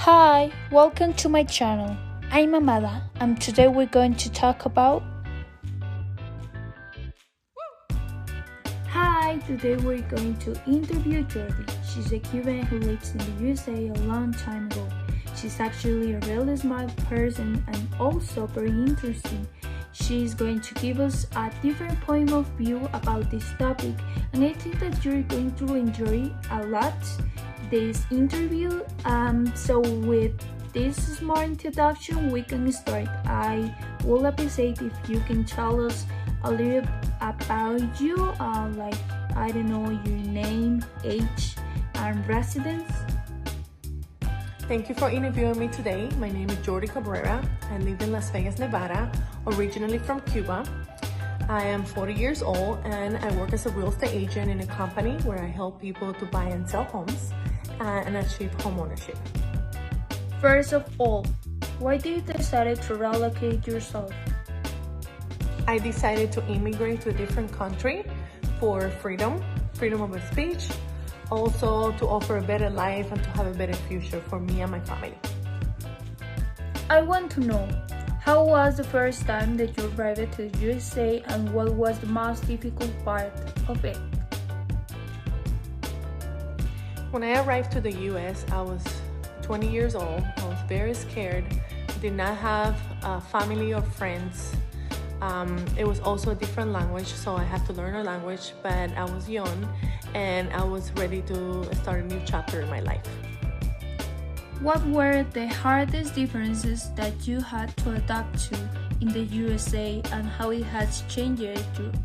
Hi, welcome to my channel. I'm Amada, and today we're going to talk about. Hi, today we're going to interview Jordi. She's a Cuban who lives in the USA a long time ago. She's actually a really smart person and also very interesting. She's going to give us a different point of view about this topic, and I think that you're going to enjoy a lot this interview. So with this small introduction, we can start. I will appreciate if you can tell us a little about you, like, I don't know, your name, age, and residence. Thank you for interviewing me today. My name is Jordi Cabrera. I live in Las Vegas, Nevada, originally from Cuba. I am 40 years old and I work as a real estate agent in a company where I help people to buy and sell homes and achieve home ownership. First of all, why did you decide to relocate yourself? I decided to immigrate to a different country for freedom of speech, also to offer a better life and to have a better future for me and my family. I want to know, how was the first time that you arrived to the USA and what was the most difficult part of it? When I arrived to the US, I was 20 years old. I was very scared, did not have family or friends. It was also a different language, so I had to learn a language, but I was young and I was ready to start a new chapter in my life. What were the hardest differences that you had to adapt to in the USA and how it has changed your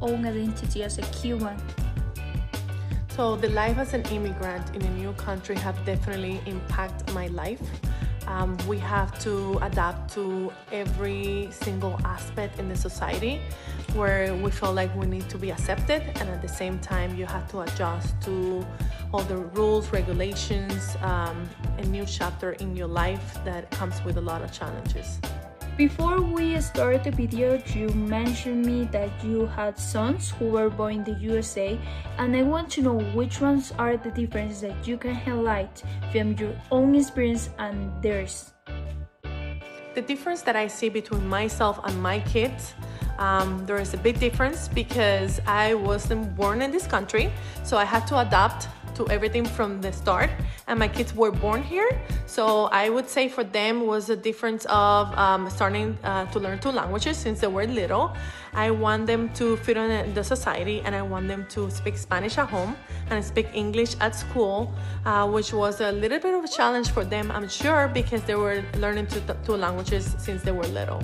own identity as a Cuban? So the life as an immigrant in a new country have definitely impacted my life. We have to adapt to every single aspect in the society where we feel like we need to be accepted, and at the same time you have to adjust to all the rules, regulations, a new chapter in your life that comes with a lot of challenges. Before we start the video, you mentioned me that you had sons who were born in the USA, and I want to know which ones are the differences that you can highlight from your own experience and theirs. The difference that I see between myself and my kids, there is a big difference because I wasn't born in this country, so I had to adapt to everything from the start, and my kids were born here. So I would say for them was a difference of starting to learn two languages since they were little. I want them to fit in the society, and I want them to speak Spanish at home and speak English at school, which was a little bit of a challenge for them, I'm sure, because they were learning two languages since they were little.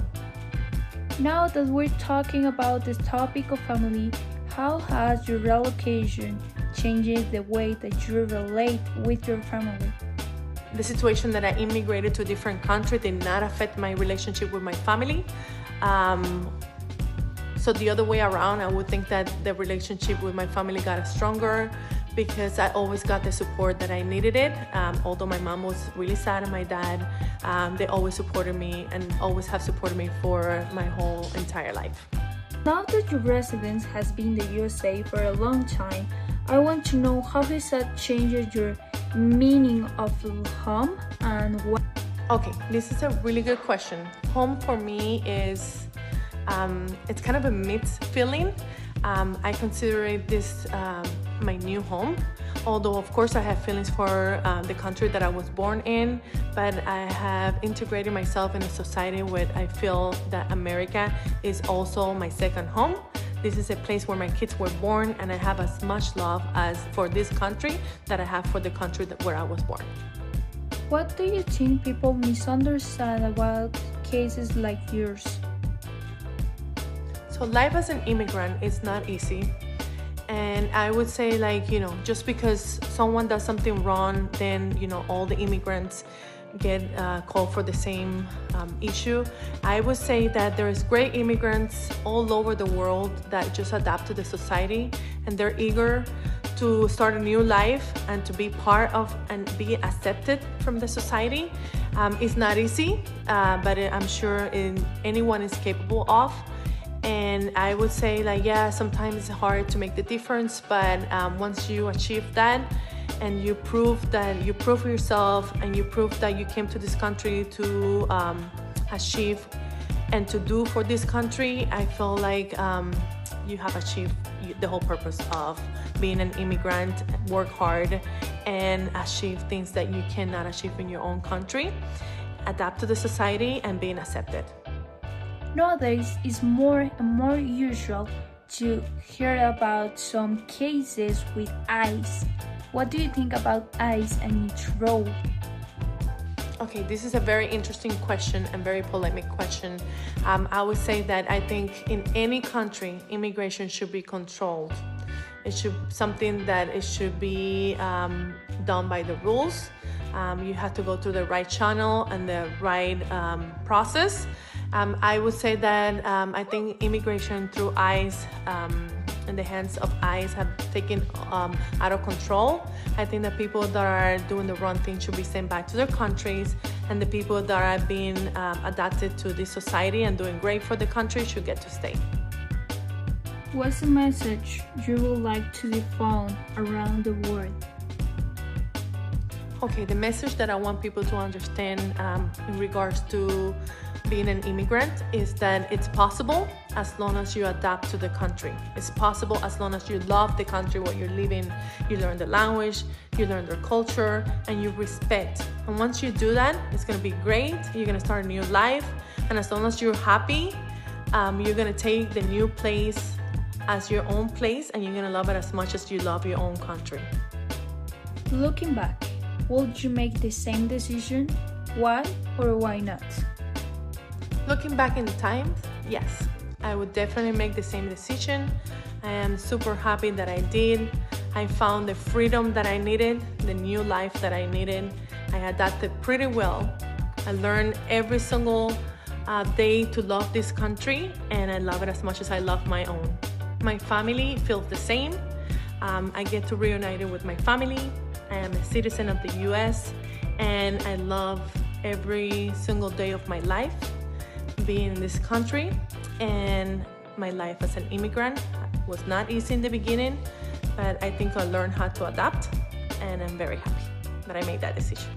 Now that we're talking about this topic of family, how has your relocation changed the way that you relate with your family? The situation that I immigrated to a different country did not affect my relationship with my family. So the other way around, I would think that the relationship with my family got stronger because I always got the support that I needed it. Although my mom was really sad and my dad, they always supported me and always have supported me for my whole entire life. Now that your residence has been in the USA for a long time, I want to know how has that changed your meaning of home and what? Okay, this is a really good question. Home for me is, it's kind of a mixed feeling. I consider this my new home, although of course I have feelings for the country that I was born in, but I have integrated myself in a society where I feel that America is also my second home. This is a place where my kids were born, and I have as much love as for this country that I have for the country where I was born. What do you think people misunderstand about cases like yours? So life as an immigrant is not easy. And I would say, like, just because someone does something wrong, then, all the immigrants get called for the same issue. I would say that there is great immigrants all over the world that just adapt to the society, and they're eager to start a new life and to be part of and be accepted from the society. It's not easy, but I'm sure anyone is capable of. And I would say, like, yeah, sometimes it's hard to make the difference, but once you achieve that, and you prove yourself, and you prove that you came to this country to achieve and to do for this country, I feel like you have achieved the whole purpose of being an immigrant. Work hard and achieve things that you cannot achieve in your own country. Adapt to the society and being accepted. Nowadays, it's more and more usual to hear about some cases with ICE. What do you think about ICE and its role? Okay, this is a very interesting question and very polemic question. I would say that I think in any country, immigration should be controlled. It should be done by the rules. You have to go through the right channel and the right process. I would say that I think immigration through ICE, in the hands of ICE, have taken out of control. I think the people that are doing the wrong thing should be sent back to their countries, and the people that are being adapted to this society and doing great for the country should get to stay. What's the message you would like to diffuse around the world? Okay, the message that I want people to understand in regards to being an immigrant is that it's possible as long as you adapt to the country. It's possible as long as you love the country where you're living, you learn the language, you learn their culture, and you respect. And once you do that, it's gonna be great. You're gonna start a new life. And as long as you're happy, you're gonna take the new place as your own place, and you're gonna love it as much as you love your own country. Looking back, would you make the same decision? Why or why not? Looking back in time, yes, I would definitely make the same decision. I am super happy that I did. I found the freedom that I needed, the new life that I needed. I adapted pretty well. I learned every single day to love this country, and I love it as much as I love my own. My family feels the same. I get to reunite with my family. I am a citizen of the US, and I love every single day of my life being in this country. And my life as an immigrant was not easy in the beginning, but I think I learned how to adapt, and I'm very happy that I made that decision.